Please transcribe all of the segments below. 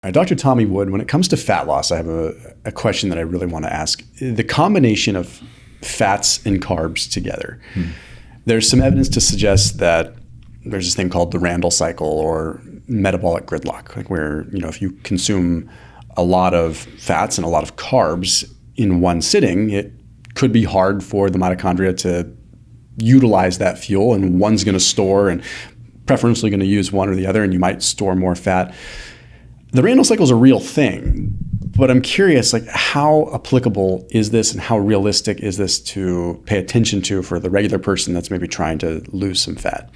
Dr. Tommy Wood, when it comes to fat loss, I have a question that I really want to ask. The combination of fats and carbs together, there's some evidence to suggest that there's this thing called the Randall cycle or metabolic gridlock, like where, if you consume a lot of fats and a lot of carbs in one sitting, it could be hard for the mitochondria to utilize that fuel, and one's going to store and preferentially going to use one or the other, and you might store more fat. The Randall cycle is a real thing, but I'm curious, how applicable is this and how realistic is this to pay attention to for the regular person that's maybe trying to lose some fat?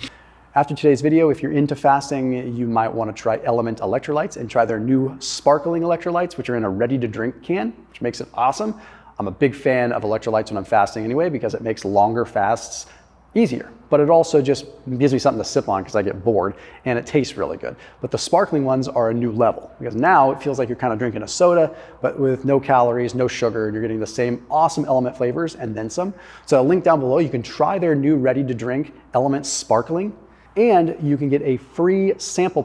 After today's video, if you're into fasting, you might want to try LMNT electrolytes and try their new sparkling electrolytes, which are in a ready-to-drink can, which makes it awesome. I'm a big fan of electrolytes when I'm fasting anyway, because it makes longer fasts easier, but it also just gives me something to sip on because I get bored, and it tastes really good. But the sparkling ones are a new level, because now it feels like you're kind of drinking a soda, but with no calories, no sugar, and you're getting the same awesome LMNT flavors and then some. So I'll link down below, you can try their new ready-to-drink LMNT Sparkling, and you can get a free sample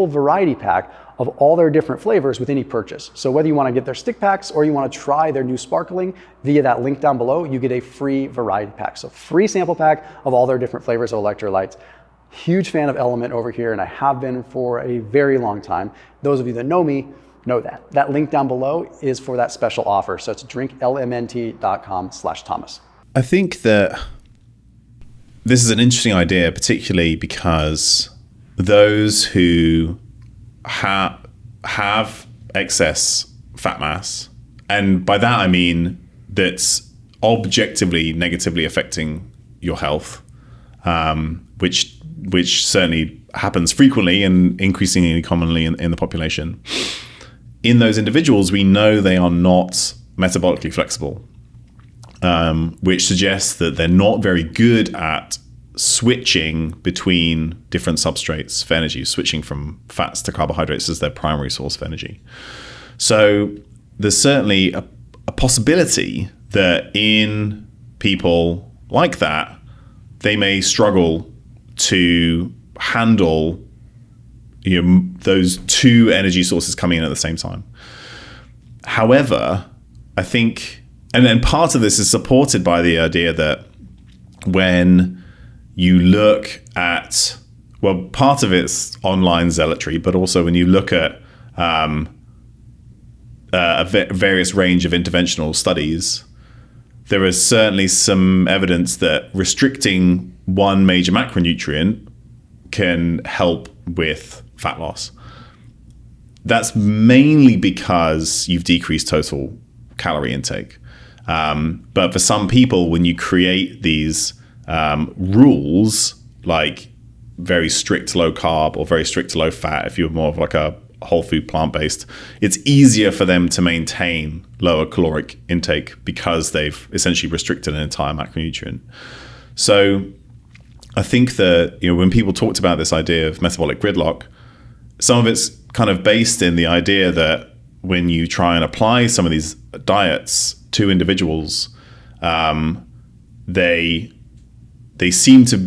variety pack of all their different flavors with any purchase. So whether you want to get their stick packs or you want to try their new sparkling via that link down below, you get a free variety pack. So free sample pack of all their different flavors of electrolytes. Huge fan of LMNT over here, and I have been for a very long time. Those of you that know me know that. That link down below is for that special offer. So it's drinklmnt.com/Thomas. I think that this is an interesting idea, particularly because those who have excess fat mass, and by that I mean that's objectively negatively affecting your health, which certainly happens frequently and increasingly commonly in the population. In those individuals, we know they are not metabolically flexible, which suggests that they're not very good at switching between different substrates for energy, switching from fats to carbohydrates as their primary source of energy. So there's certainly a possibility that in people like that, they may struggle to handle those two energy sources coming in at the same time. However, I think, and then part of this is supported by the idea that when you look at, well, part of it's online zealotry, but also when you look at a various range of interventional studies, there is certainly some evidence that restricting one major macronutrient can help with fat loss. That's mainly because you've decreased total calorie intake. But for some people, when you create these rules, like very strict low carb or very strict low fat, if you're more of like a whole food plant-based, it's easier for them to maintain lower caloric intake because they've essentially restricted an entire macronutrient. So I think that, when people talked about this idea of metabolic gridlock, some of it's kind of based in the idea that when you try and apply some of these diets to individuals, they seem to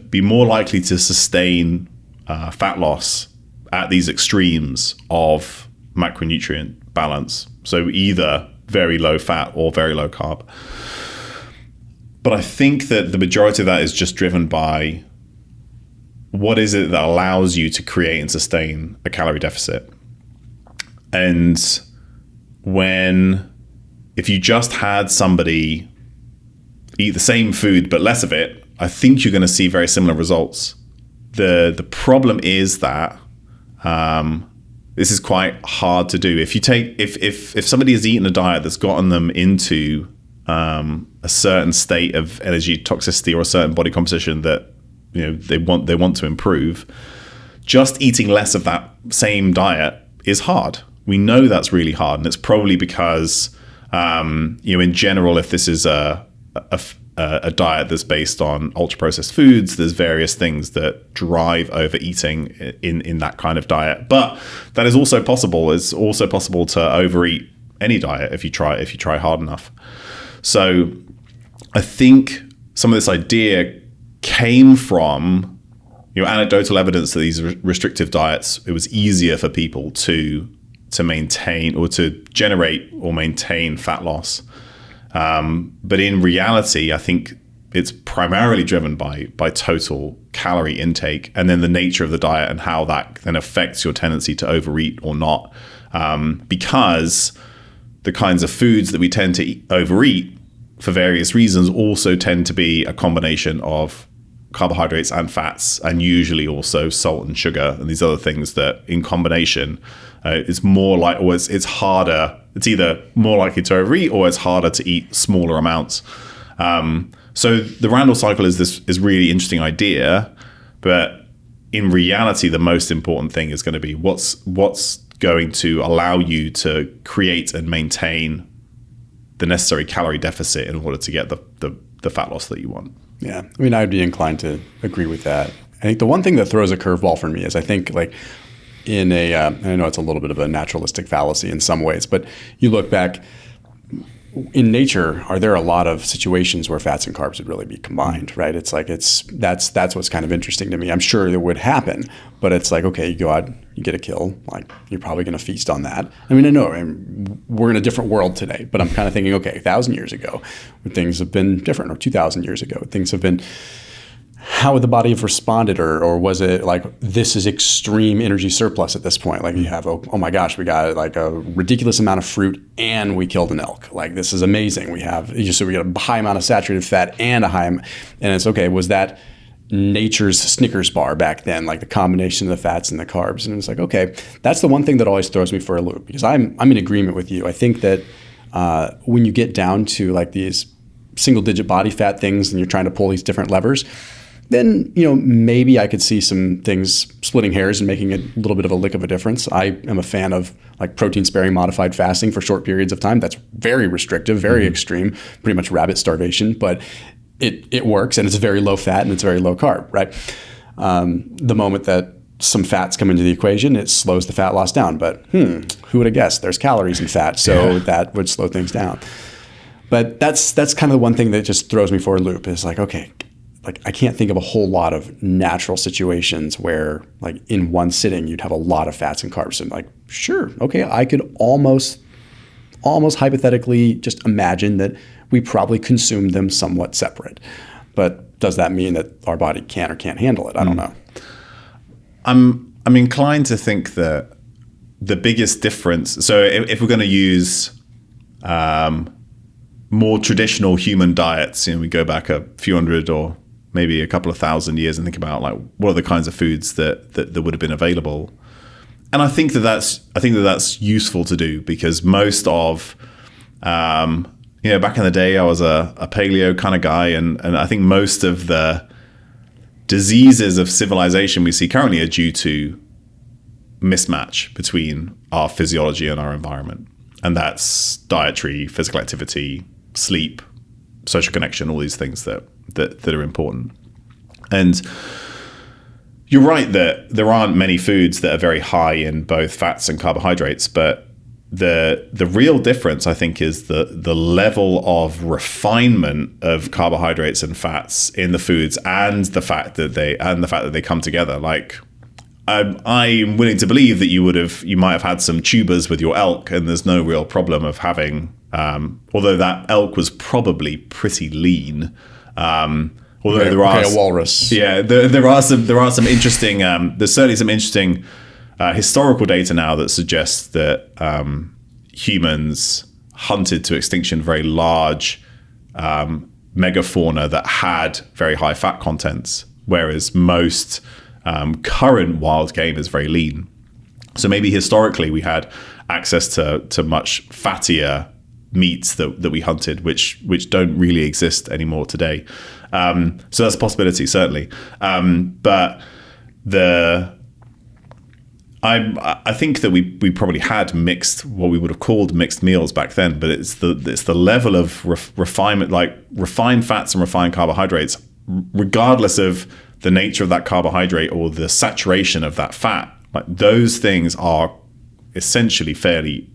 be more likely to sustain fat loss at these extremes of macronutrient balance. So either very low fat or very low carb. But I think that the majority of that is just driven by what is it that allows you to create and sustain a calorie deficit. And if you just had somebody eat the same food but less of it, I think you're going to see very similar results. The problem is that this is quite hard to do. If somebody has eaten a diet that's gotten them into a certain state of energy toxicity or a certain body composition that they want to improve, just eating less of that same diet is hard. We know that's really hard, and it's probably because in general, if this is a diet that's based on ultra processed foods, there's various things that drive overeating in that kind of diet. But that is also possible. It's also possible to overeat any diet if you try hard enough. So I think some of this idea came from anecdotal evidence that these restrictive diets, it was easier for people to maintain or to generate or maintain fat loss. But in reality, I think it's primarily driven by total calorie intake, and then the nature of the diet and how that then affects your tendency to overeat or not. Because the kinds of foods that we tend to overeat for various reasons also tend to be a combination of carbohydrates and fats, and usually also salt and sugar and these other things that in combination is more like, or it's harder. It's either more likely to overeat or it's harder to eat smaller amounts. So the Randall cycle is really interesting idea, but in reality, the most important thing is going to be what's going to allow you to create and maintain the necessary calorie deficit in order to get the fat loss that you want. Yeah, I mean, I'd be inclined to agree with that. I think the one thing that throws a curveball for me is I think like in I know it's a little bit of a naturalistic fallacy in some ways, but you look back in nature, are there a lot of situations where fats and carbs would really be combined, right? It's like that's what's kind of interesting to me. I'm sure it would happen, but it's like, okay, you go out, you get a kill, like you're probably going to feast on that. I mean, I know we're in a different world today, but I'm kind of thinking, okay, 1,000 years ago, things have been different, or 2,000 years ago, things have been. How would the body have responded, or was it like this is extreme energy surplus at this point? Like you have, oh my gosh, we got like a ridiculous amount of fruit and we killed an elk. Like this is amazing. We get a high amount of saturated fat and and it's okay. Was that nature's Snickers bar back then, like the combination of the fats and the carbs? And it's like, okay, that's the one thing that always throws me for a loop, because I'm in agreement with you. I think that when you get down to like these single digit body fat things and you're trying to pull these different levers, then, maybe I could see some things splitting hairs and making a little bit of a lick of a difference. I am a fan of like protein sparing modified fasting for short periods of time. That's very restrictive, very extreme, pretty much rabbit starvation, but it works, and it's very low fat and it's very low carb, right? The moment that some fats come into the equation, it slows the fat loss down. But who would have guessed? There's calories in fat, so that would slow things down. But that's kind of the one thing that just throws me for a loop is like, okay, like I can't think of a whole lot of natural situations where like in one sitting you'd have a lot of fats and carbs. And like, sure, okay, I could almost hypothetically just imagine that we probably consume them somewhat separate. But does that mean that our body can or can't handle it? I don't know. I'm inclined to think that the biggest difference, so if we're going to use more traditional human diets, we go back a few hundred or maybe a couple of thousand years and think about like what are the kinds of foods that would have been available. And I think that's useful to do, because most of back in the day I was a paleo kind of guy, and I think most of the diseases of civilization we see currently are due to mismatch between our physiology and our environment. And that's dietary, physical activity, sleep, social connection, all these things that are important. And you're right that there aren't many foods that are very high in both fats and carbohydrates, but the real difference, I think, is the level of refinement of carbohydrates and fats in the foods, and the fact that they come together. Like I'm willing to believe that you might have had some tubers with your elk, and there's no real problem of having. Although that elk was probably pretty lean. Although there are a walrus. Yeah, there are some interesting. There's certainly some interesting historical data now that suggests that humans hunted to extinction very large megafauna that had very high fat contents, whereas most current wild game is very lean. So maybe historically we had access to much fattier meats that we hunted, which don't really exist anymore today. So that's a possibility, certainly. But I think that we probably had what we would have called mixed meals back then, but it's the level of refinement, like refined fats and refined carbohydrates, regardless of the nature of that carbohydrate or the saturation of that fat. Like those things are essentially fairly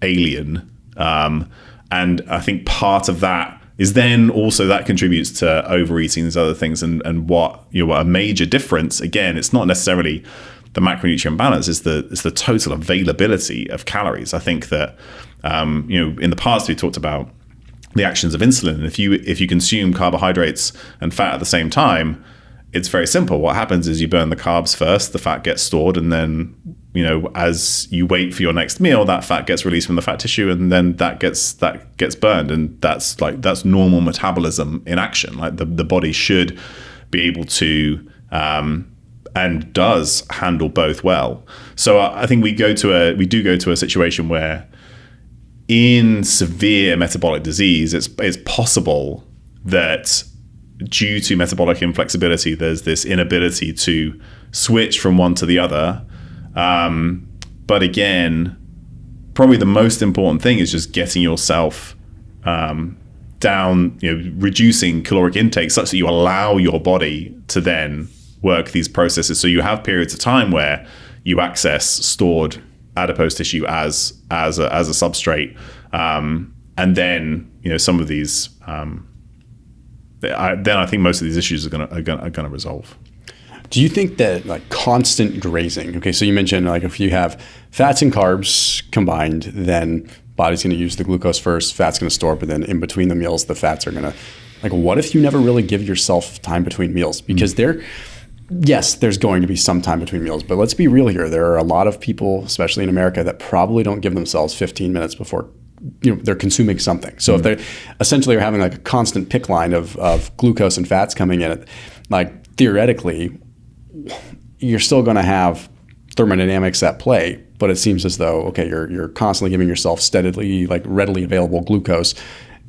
alien. And I think part of that is then also that contributes to overeating, these other things. And what a major difference, again, it's not necessarily the macronutrient balance, it's the total availability of calories. I think that in the past we talked about the actions of insulin. And if you consume carbohydrates and fat at the same time, it's very simple. What happens is you burn the carbs first, the fat gets stored, and then as you wait for your next meal, that fat gets released from the fat tissue, and then that gets burned. And that's normal metabolism in action. Like the body should be able to and does handle both well. So I think we do go to a situation where in severe metabolic disease, it's possible that due to metabolic inflexibility, there's this inability to switch from one to the other. But again, probably the most important thing is just getting yourself down, reducing caloric intake such that you allow your body to then work these processes. So you have periods of time where you access stored adipose tissue as a substrate, and then some of these. Then I think most of these issues are gonna resolve. Do you think that like constant grazing? Okay, so you mentioned like if you have fats and carbs combined, then body's going to use the glucose first, fat's going to store, but then in between the meals, the fats are going to. Like, what if you never really give yourself time between meals? Because yes, there's going to be some time between meals, but let's be real here. There are a lot of people, especially in America, that probably don't give themselves 15 minutes before they're consuming something. So if they essentially are having like a constant pick line of glucose and fats coming in, like theoretically, you're still going to have thermodynamics at play, but it seems as though, okay, you're constantly giving yourself steadily, like readily available glucose,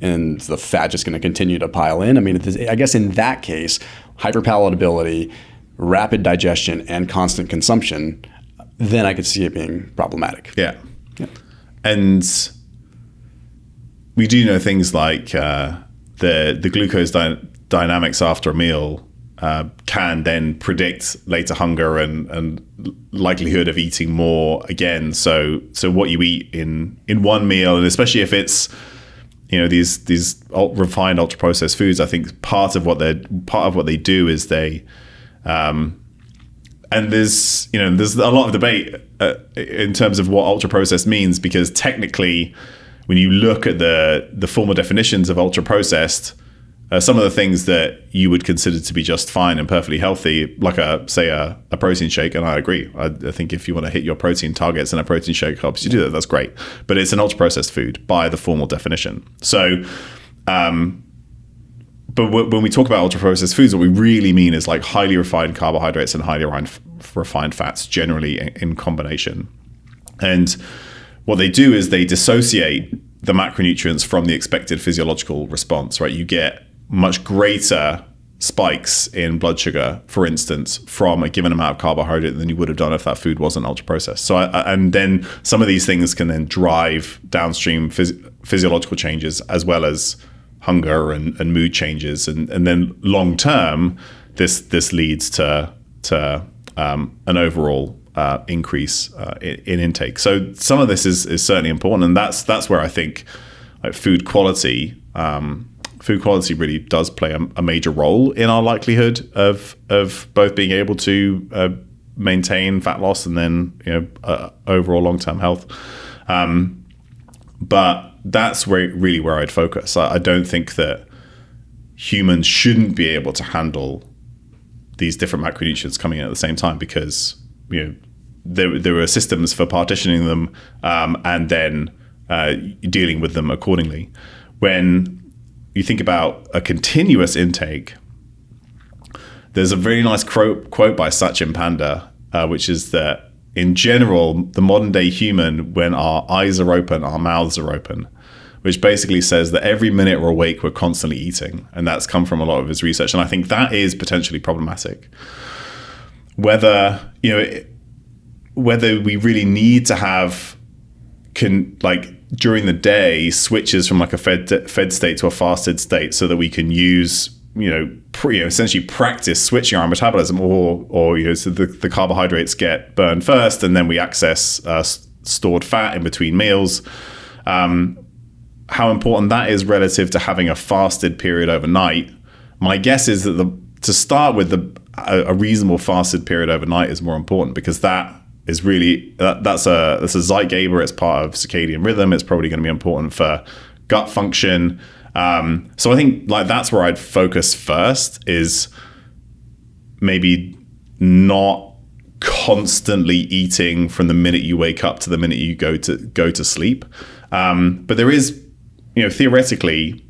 and the fat just going to continue to pile in. I mean, I guess in that case, hyperpalatability, rapid digestion, and constant consumption, then I could see it being problematic. Yeah. And we do know things like the glucose dynamics after a meal can then predict later hunger and likelihood of eating more again. So what you eat in one meal, and especially if it's these refined ultra processed foods, I think part of what they do is they and there's a lot of debate in terms of what ultra processed means, because technically, when you look at the formal definitions of ultra processed, some of the things that you would consider to be just fine and perfectly healthy, like a protein shake, and I agree. I think if you want to hit your protein targets and a protein shake helps you do that, that's great. But it's an ultra processed food by the formal definition. So, but when we talk about ultra processed foods, what we really mean is like highly refined carbohydrates and highly refined fats, generally in combination. And what they do is they dissociate the macronutrients from the expected physiological response, right? You get much greater spikes in blood sugar, for instance, from a given amount of carbohydrate than you would have done if that food wasn't ultra processed. So, and then some of these things can then drive downstream physiological changes as well as hunger and mood changes, and then long term, this leads to an overall increase in intake. So some of this is certainly important, and that's where I think like food quality really does play a major role in our likelihood of both being able to maintain fat loss and then overall long-term health. But that's where I'd focus. I don't think that humans shouldn't be able to handle these different macronutrients coming in at the same time, because there were systems for partitioning them and then dealing with them accordingly. When you think about a continuous intake, there's a very nice quote by Sachin Panda, which is that in general, the modern day human, when our eyes are open, our mouths are open, which basically says that every minute we're awake, we're constantly eating. And that's come from a lot of his research. And I think that is potentially problematic. Whether we really need to have during the day switches from like a fed state to a fasted state so that we can use essentially practice switching our metabolism, or so the carbohydrates get burned first and then we access stored fat in between meals. how important that is relative to having a fasted period overnight, my guess is that to start with, a reasonable fasted period overnight is more important, because that is really that's a Zeitgeber. It's part of circadian rhythm. It's probably going to be important for gut function. So I think like that's where I'd focus first, is maybe not constantly eating from the minute you wake up to the minute you go to sleep. But there is, theoretically,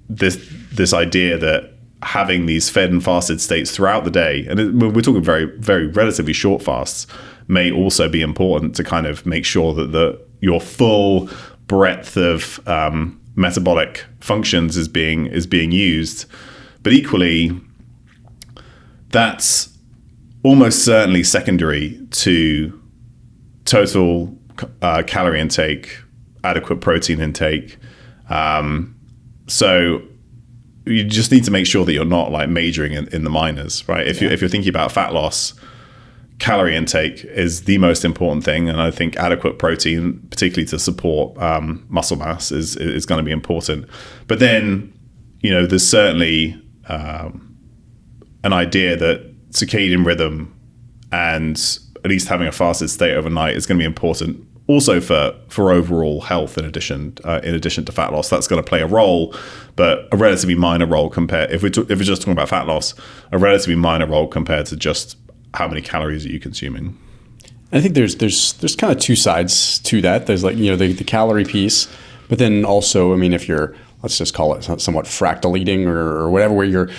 this idea that having these fed and fasted states throughout the day, and we're talking very, very relatively short fasts, may also be important to kind of make sure that your full breadth of metabolic functions is being used. But equally, that's almost certainly secondary to total calorie intake, adequate protein intake. So you just need to make sure that you're not like majoring in the minors, right? If you're thinking about fat loss, calorie intake is the most important thing, and I think adequate protein, particularly to support muscle mass, is going to be important. But then, there's certainly an idea that circadian rhythm and at least having a fasted state overnight is going to be important also for overall health, in addition to fat loss. That's going to play a role, but a relatively minor role compared, if we're just talking about fat loss, a relatively minor role compared to just how many calories are you consuming. I think there's kind of two sides to that. There's like, the calorie piece, but then also, I mean, if you're, let's just call it somewhat fractal eating or whatever, where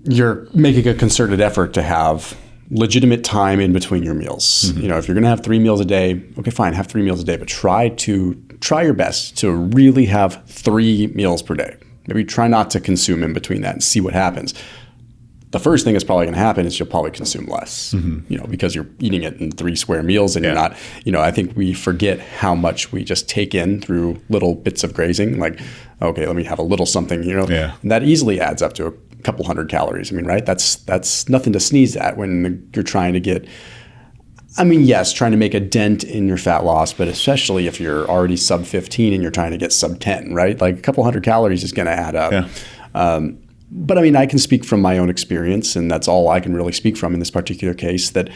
you're making a concerted effort to have legitimate time in between your meals. Mm-hmm. If you're going to have 3 meals a day, okay, fine, have 3 meals a day, but try your best to really have 3 meals per day. Maybe try not to consume in between that and see what happens. The first thing that's probably going to happen is you'll probably consume less, because you're eating it in 3 square meals, and you're not, I think we forget how much we just take in through little bits of grazing. Like, okay, let me have a little something, and that easily adds up to a couple hundred calories. I mean, right? That's nothing to sneeze at when you're trying to get, yes, trying to make a dent in your fat loss, but especially if you're already sub 15 and you're trying to get sub 10, right? Like a couple hundred calories is going to add up. Yeah. But I can speak from my own experience, and that's all I can really speak from in this particular case, that,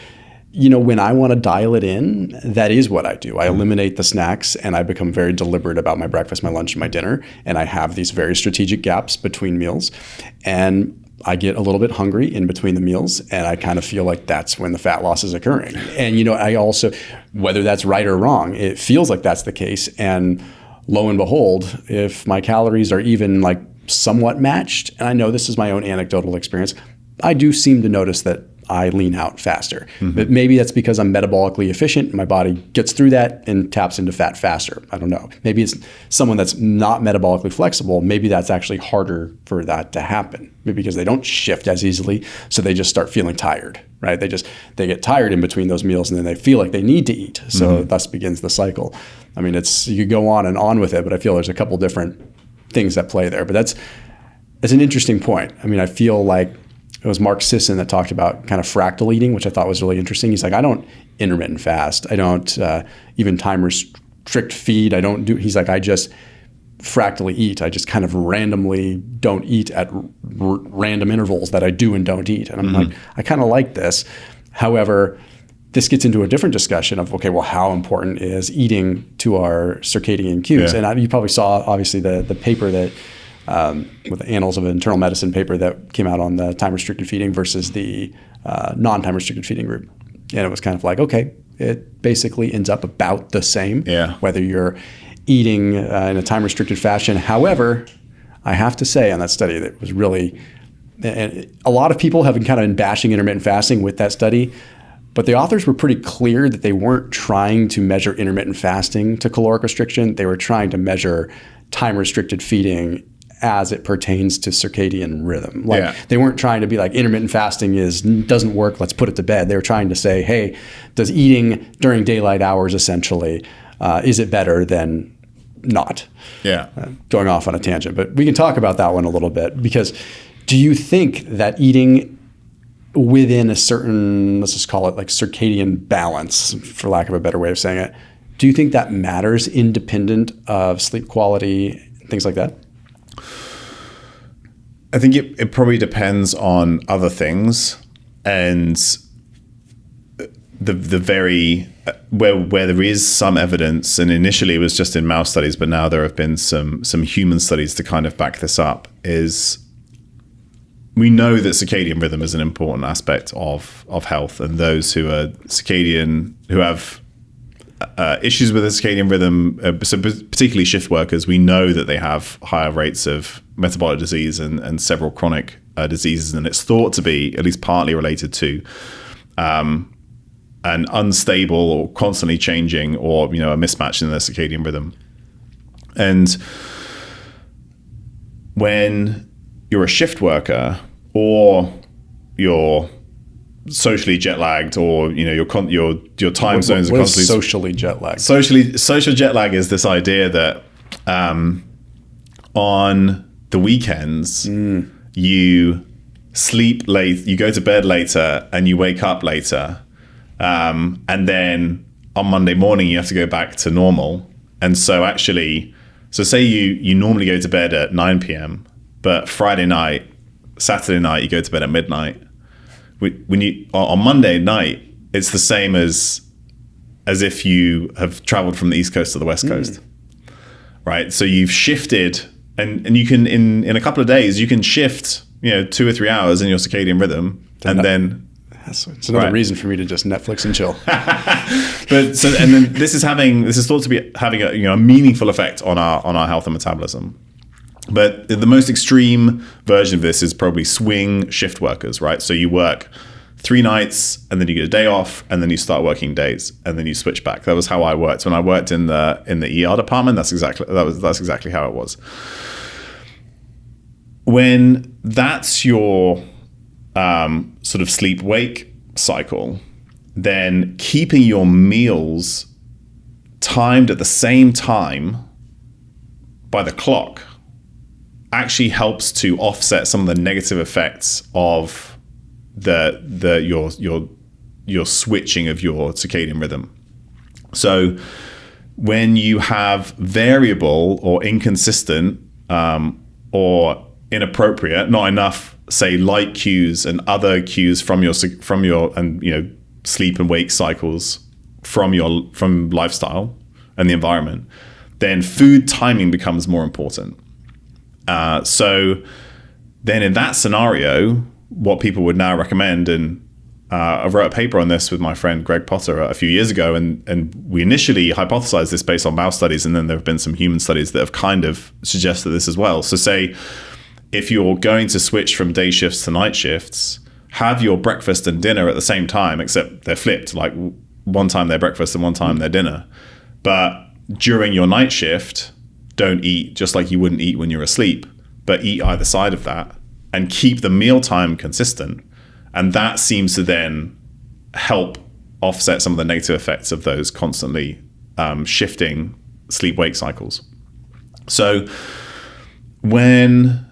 when I want to dial it in, that is what I do. I eliminate the snacks, and I become very deliberate about my breakfast, my lunch, and my dinner. And I have these very strategic gaps between meals, and I get a little bit hungry in between the meals, and I kind of feel like that's when the fat loss is occurring. And, I also, whether that's right or wrong, it feels like that's the case. And lo and behold, if my calories are even like somewhat matched, and I know this is my own anecdotal experience, I do seem to notice that I lean out faster. But maybe that's because I'm metabolically efficient and my body gets through that and taps into fat faster. I don't know. Maybe it's someone that's not metabolically flexible. Maybe that's actually harder for that to happen. Maybe because they don't shift as easily, so they just start feeling tired, right? They get tired in between those meals, and then they feel like they need to eat. So thus begins the cycle. You could go on and on with it, but I feel there's a couple different things that play there. But that's an interesting point. I feel like it was Mark Sisson that talked about kind of fractal eating, which I thought was really interesting. He's like, I don't intermittent fast. I don't even time restrict feed. He's like, I just fractally eat. I just kind of randomly don't eat at random intervals that I do and don't eat. And I'm like, I kind of like this. However, this gets into a different discussion of, okay, well, how important is eating to our circadian cues? Yeah. And you probably saw, obviously, the paper that, with the Annals of Internal Medicine paper that came out on the time-restricted feeding versus the non-time-restricted feeding group. And it was kind of like, okay, it basically ends up about the same, whether you're eating in a time-restricted fashion. However, I have to say on that study that was really, and a lot of people have been kind of been bashing intermittent fasting with that study, but the authors were pretty clear that they weren't trying to measure intermittent fasting to caloric restriction. They were trying to measure time-restricted feeding as it pertains to circadian rhythm. They weren't trying to be like, intermittent fasting doesn't work, let's put it to bed. They were trying to say, hey, does eating during daylight hours essentially, is it better than not? Yeah. Going off on a tangent, but we can talk about that one a little bit, because do you think that eating within a certain, let's just call it like circadian balance, for lack of a better way of saying it, Do you think that matters independent of sleep quality, things like that? I think it probably depends on other things, and the very where there is some evidence, and initially it was just in mouse studies, but now there have been some human studies to kind of back this up, is we know that circadian rhythm is an important aspect of health, and those who are who have issues with the circadian rhythm, so particularly shift workers, we know that they have higher rates of metabolic disease and several chronic diseases, and it's thought to be at least partly related to an unstable or constantly changing, or a mismatch in their circadian rhythm. And when you're a shift worker, or you're socially jet lagged, or your time zones are constantly socially jet lagged. Social jet lag is this idea that on the weekends you sleep late, you go to bed later, and you wake up later, and then on Monday morning you have to go back to normal. And so say you normally go to bed at 9 p.m, but Saturday night you go to bed at midnight. When you on Monday night, it's the same as if you have traveled from the East Coast to the West Coast, right? So you've shifted, and you can in a couple of days you can shift 2 or 3 hours in your circadian rhythm, and then it's another reason for me to just Netflix and chill. And then this is thought to be having a meaningful effect on our health and metabolism. But the most extreme version of this is probably swing shift workers, right? So you work 3 nights, and then you get a day off, and then you start working days, and then you switch back. That was how I worked when I worked in the ER department. That's exactly how it was. When that's your sort of sleep-wake cycle, then keeping your meals timed at the same time by the clock actually helps to offset some of the negative effects of your switching of your circadian rhythm. So when you have variable or inconsistent or inappropriate, not enough, say, light cues and other cues from your sleep and wake cycles from lifestyle and the environment, then food timing becomes more important. So then in that scenario, what people would now recommend, and I wrote a paper on this with my friend Greg Potter a few years ago, and we initially hypothesized this based on mouse studies, and then there have been some human studies that have kind of suggested this as well. So say if you're going to switch from day shifts to night shifts, have your breakfast and dinner at the same time, except they're flipped, like one time they're breakfast and one time they're dinner. But during your night shift, don't eat just like you wouldn't eat when you're asleep, but eat either side of that, and keep the mealtime consistent. And that seems to then help offset some of the negative effects of those constantly shifting sleep-wake cycles. So when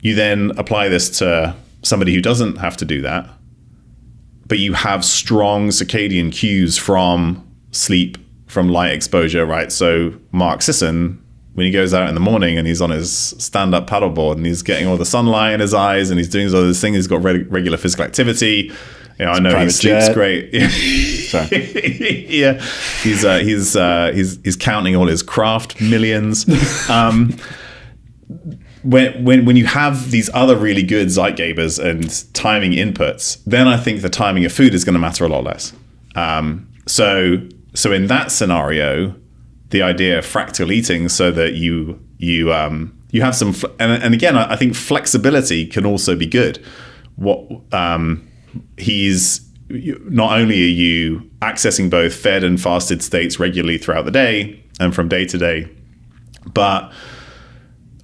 you then apply this to somebody who doesn't have to do that, but you have strong circadian cues from sleep, from light exposure, right? So Mark Sisson, when he goes out in the morning and he's on his stand-up paddleboard and he's getting all the sunlight in his eyes and he's doing all this thing, he's got regular physical activity. I know he sleeps great. Sorry. Yeah, he's counting all his craft millions. When you have these other really good Zeitgebers and timing inputs, then I think the timing of food is going to matter a lot less. So in that scenario, the idea of fractal eating, so that you have some, and again, I think flexibility can also be good. He's not only are you accessing both fed and fasted states regularly throughout the day and from day to day, but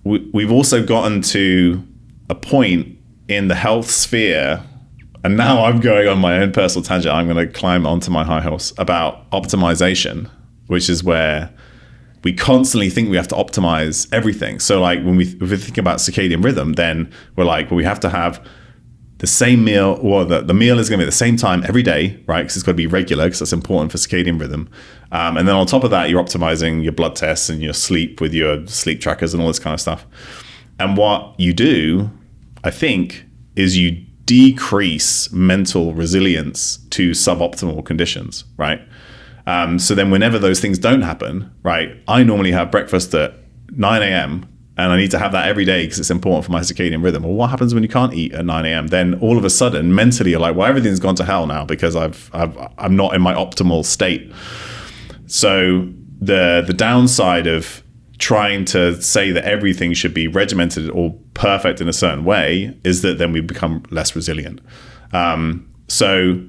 we've also gotten to a point in the health sphere, and now I'm going on my own personal tangent. I'm going to climb onto my high horse about optimization, which is where we constantly think we have to optimize everything. So like if we think about circadian rhythm, then we're like, well, we have to have the same meal, or the meal is going to be at the same time every day, right? Because it's got to be regular, because that's important for circadian rhythm. And then on top of that, you're optimizing your blood tests and your sleep with your sleep trackers and all this kind of stuff. And what you do, I think, is you decrease mental resilience to suboptimal conditions, right? So then whenever those things don't happen, right, I normally have breakfast at 9 a.m. and I need to have that every day because it's important for my circadian rhythm. Well, what happens when you can't eat at 9 a.m.? Then all of a sudden, mentally, you're like, well, everything's gone to hell now because I'm not in my optimal state. So the downside of trying to say that everything should be regimented or perfect in a certain way is that then we become less resilient. So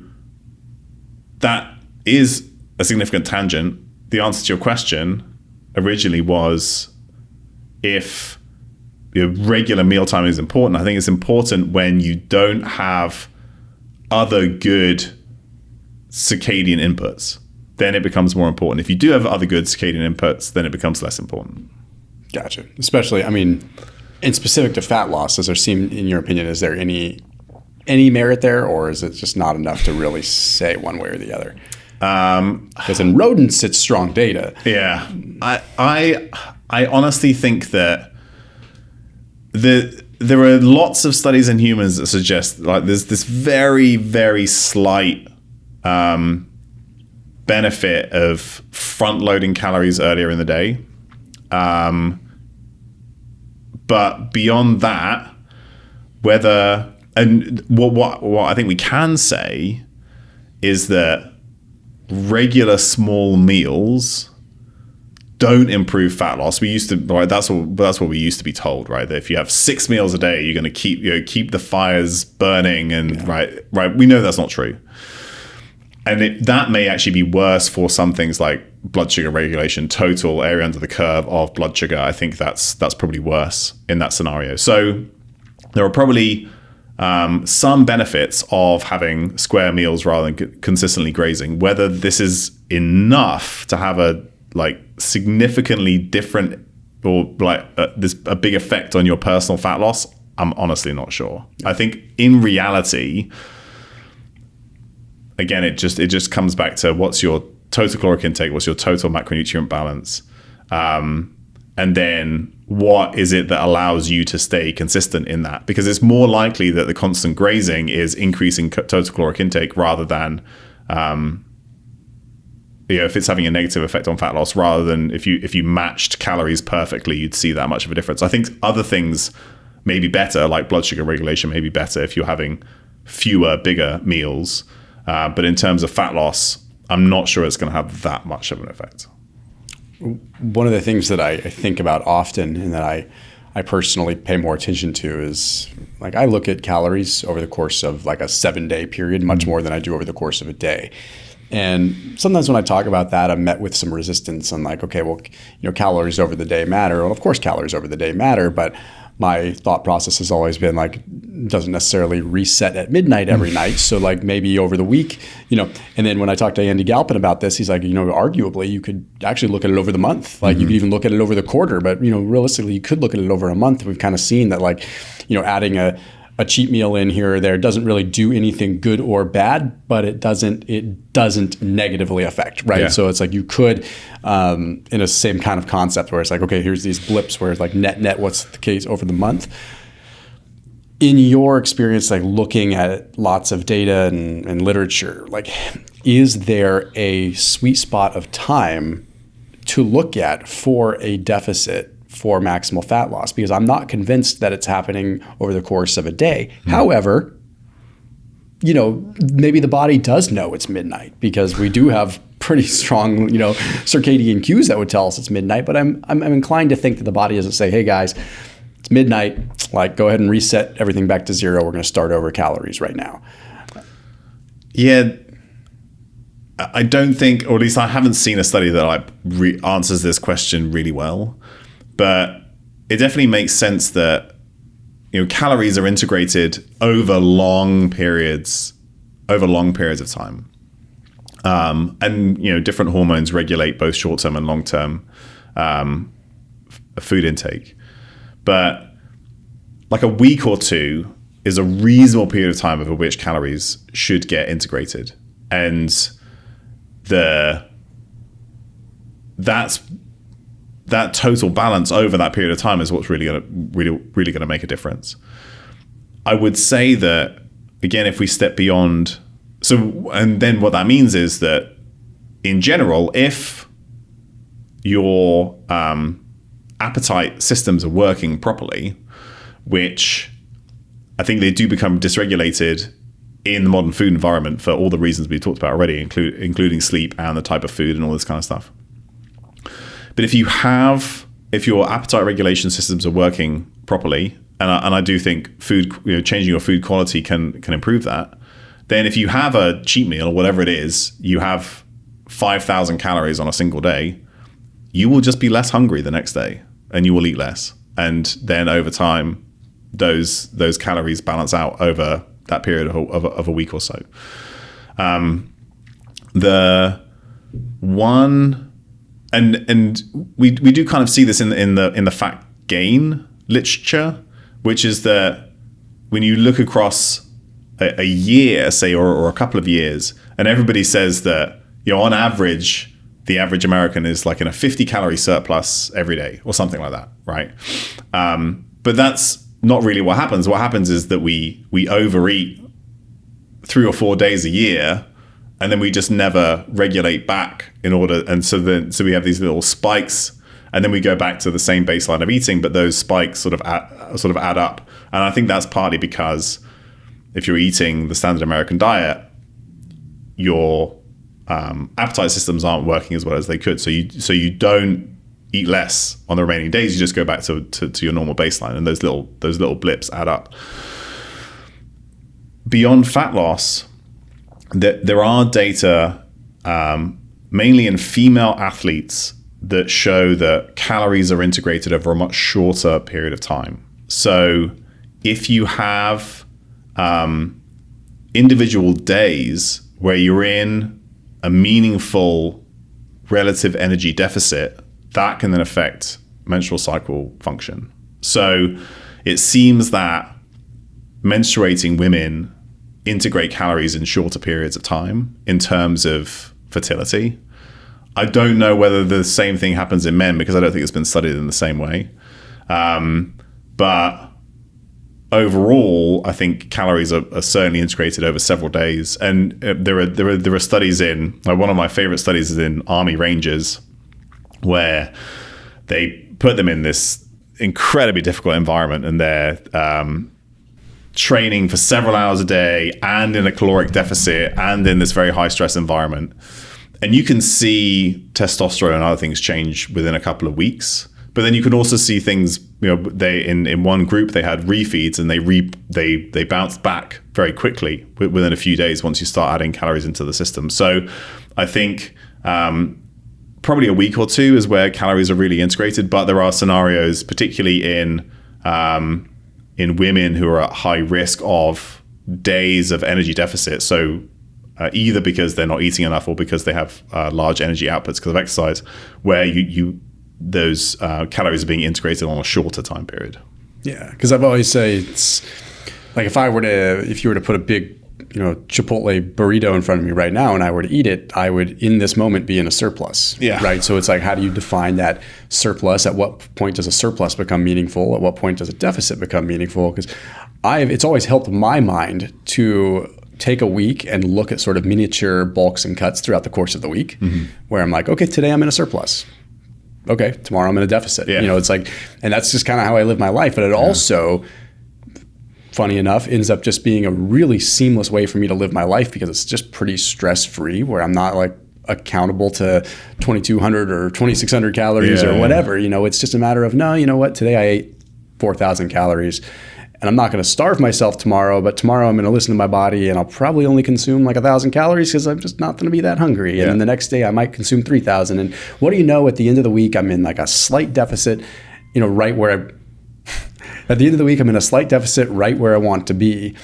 that is a significant tangent. The answer to your question originally was, if your regular mealtime is important, I think it's important when you don't have other good circadian inputs. Then it becomes more important. If you do have other good circadian inputs, then it becomes less important. Gotcha. Especially, I mean, in specific to fat loss, does there seem, in your opinion, is there any merit there, or is it just not enough to really say one way or the other? Because in rodents, it's strong data. Yeah. I honestly think that there are lots of studies in humans that suggest like there's this very, very slight benefit of front-loading calories earlier in the day. But beyond that, what I think we can say is that regular small meals don't improve fat loss. We used to, right, that's what we used to be told, right? That if you have 6 meals a day, you're going to keep the fires burning, and right. We know that's not true. And that may actually be worse for some things like blood sugar regulation, total area under the curve of blood sugar. I think that's probably worse in that scenario. So there are probably some benefits of having square meals rather than consistently grazing. Whether this is enough to have a significantly different or a big effect on your personal fat loss, I'm honestly not sure. I think in reality, again, it just comes back to what's your total caloric intake, what's your total macronutrient balance, and then what is it that allows you to stay consistent in that? Because it's more likely that the constant grazing is increasing total caloric intake rather than if it's having a negative effect on fat loss, rather than if you matched calories perfectly, you'd see that much of a difference. I think other things may be better, like blood sugar regulation may be better if you're having fewer, bigger meals. But in terms of fat loss, I'm not sure it's going to have that much of an effect. One of the things that I think about often and that I personally pay more attention to is, like, I look at calories over the course of like a 7-day period much more than I do over the course of a day. And sometimes when I talk about that, I'm met with some resistance. I'm like, okay, well, calories over the day matter. Well, of course, calories over the day matter, but my thought process has always been like, doesn't necessarily reset at midnight every night. So like maybe over the week, and then when I talked to Andy Galpin about this, he's like, arguably you could actually look at it over the month. Like you could even look at it over the quarter, but realistically you could look at it over a month. We've kind of seen that, like, adding a cheat meal in here or there doesn't really do anything good or bad, but it doesn't negatively affect, right? Yeah. So it's like you could, in a same kind of concept where it's like, okay, here's these blips where it's like net, what's the case over the month? In your experience, like looking at lots of data and literature, like, is there a sweet spot of time to look at for a deficit for maximal fat loss? Because I'm not convinced that it's happening over the course of a day. However, maybe the body does know it's midnight because we do have pretty strong, circadian cues that would tell us it's midnight. But I'm inclined to think that the body doesn't say, hey guys, it's midnight, like go ahead and reset everything back to zero. We're going to start over calories right now. Yeah. I don't think, or at least I haven't seen a study that answers this question really well. But it definitely makes sense that calories are integrated over long periods of time, and different hormones regulate both short-term and long-term food intake. But like a week or two is a reasonable period of time over which calories should get integrated. And that total balance over that period of time is what's really gonna make a difference. I would say that, again, if we step beyond, and then what that means is that in general, if your appetite systems are working properly, which I think they do become dysregulated in the modern food environment for all the reasons we talked about already, including sleep and the type of food and all this kind of stuff. But if your appetite regulation systems are working properly, and I do think food, changing your food quality can improve that, then if you have a cheat meal or whatever it is, you have 5,000 calories on a single day, you will just be less hungry the next day and you will eat less. And then over time, those calories balance out over that period of a week or so. The one, and we do kind of see this in the fat gain literature, which is that when you look across a year, say, or a couple of years, and everybody says that, on average, the average American is like in a 50 calorie surplus every day or something like that, right? But that's not really what happens. What happens is that we overeat 3 or 4 days a year, and then we just never regulate back and so we have these little spikes, and then we go back to the same baseline of eating, but those spikes sort of add up. And I think that's partly because if you're eating the standard American diet, your appetite systems aren't working as well as they could. So you don't eat less on the remaining days. You just go back to your normal baseline, and those little blips add up. Beyond fat loss, there are data, mainly in female athletes, that show that calories are integrated over a much shorter period of time. So if you have individual days where you're in a meaningful relative energy deficit, that can then affect menstrual cycle function. So it seems that menstruating women integrate calories in shorter periods of time in terms of fertility. I don't know whether the same thing happens in men, because I don't think it's been studied in the same way. But overall, I think calories are certainly integrated over several days. And there are studies in, like, one of my favorite studies is in Army Rangers, where they put them in this incredibly difficult environment, and they're training for several hours a day and in a caloric deficit and in this very high stress environment. And you can see testosterone and other things change within a couple of weeks. But then you can also see things, they in one group they had refeeds, and they bounced back very quickly within a few days once you start adding calories into the system. So I think probably a week or two is where calories are really integrated, but there are scenarios, particularly in women who are at high risk of days of energy deficit. So either because they're not eating enough or because they have large energy outputs because of exercise, where those calories are being integrated on a shorter time period. Yeah, because I've always say it's like if you were to put a big Chipotle burrito in front of me right now and I were to eat it, I would in this moment be in a surplus. Yeah. Right. So it's like, how do you define that surplus? At what point does a surplus become meaningful? At what point does a deficit become meaningful? Because it's always helped my mind to take a week and look at sort of miniature bulks and cuts throughout the course of the week, where I'm like, okay, today I'm in a surplus. Okay, tomorrow I'm in a deficit. Yeah. It's like, and that's just kind of how I live my life. But it also, funny enough, ends up just being a really seamless way for me to live my life, because it's just pretty stress-free, where I'm not like accountable to 2,200 or 2,600 calories or whatever. It's just a matter of, no, you know what, today I ate 4,000 calories. And I'm not going to starve myself tomorrow, but tomorrow I'm going to listen to my body, and I'll probably only consume like 1,000 calories because I'm just not going to be that hungry. Yeah. And then the next day I might consume 3,000. And what do you know? At the end of the week, I'm in like a slight deficit, right where at the end of the week, I'm in a slight deficit right where I want to be.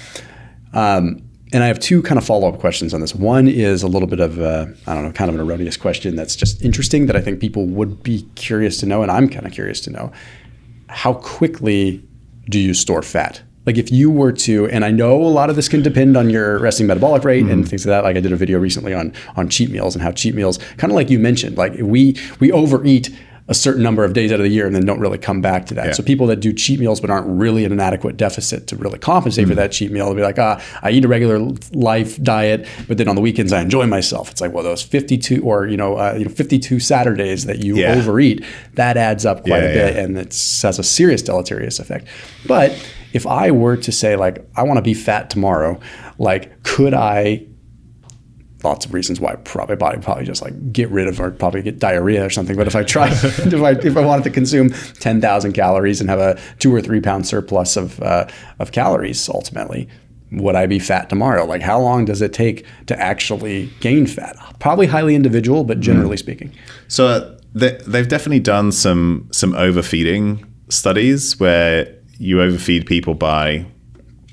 And I have two kind of follow-up questions on this. One is a little bit of, kind of an erroneous question that's just interesting that I think people would be curious to know, and I'm kind of curious to know. How quickly do you store fat like if you were to, and I know a lot of this can depend on your resting metabolic rate and things like that. Like I did a video recently on cheat meals and how cheat meals, kind of like you mentioned, like we overeat a certain number of days out of the year and then don't really come back to that. Yeah. So people that do cheat meals but aren't really in an adequate deficit to really compensate for that cheat meal, they'll be like, I eat a regular life diet, but then on the weekends I enjoy myself. It's like, well, those 52 or 52 Saturdays that you overeat, that adds up quite a bit, and it has a serious deleterious effect. But if I were to say, like, I want to be fat tomorrow, like, could I? Lots of reasons why probably just like get rid of or probably get diarrhea or something. But if I tried, if I wanted to consume 10,000 calories and have a 2 or 3 pound surplus of calories, ultimately, would I be fat tomorrow? Like, how long does it take to actually gain fat? Probably highly individual, but generally speaking. So they've definitely done some overfeeding studies where you overfeed people by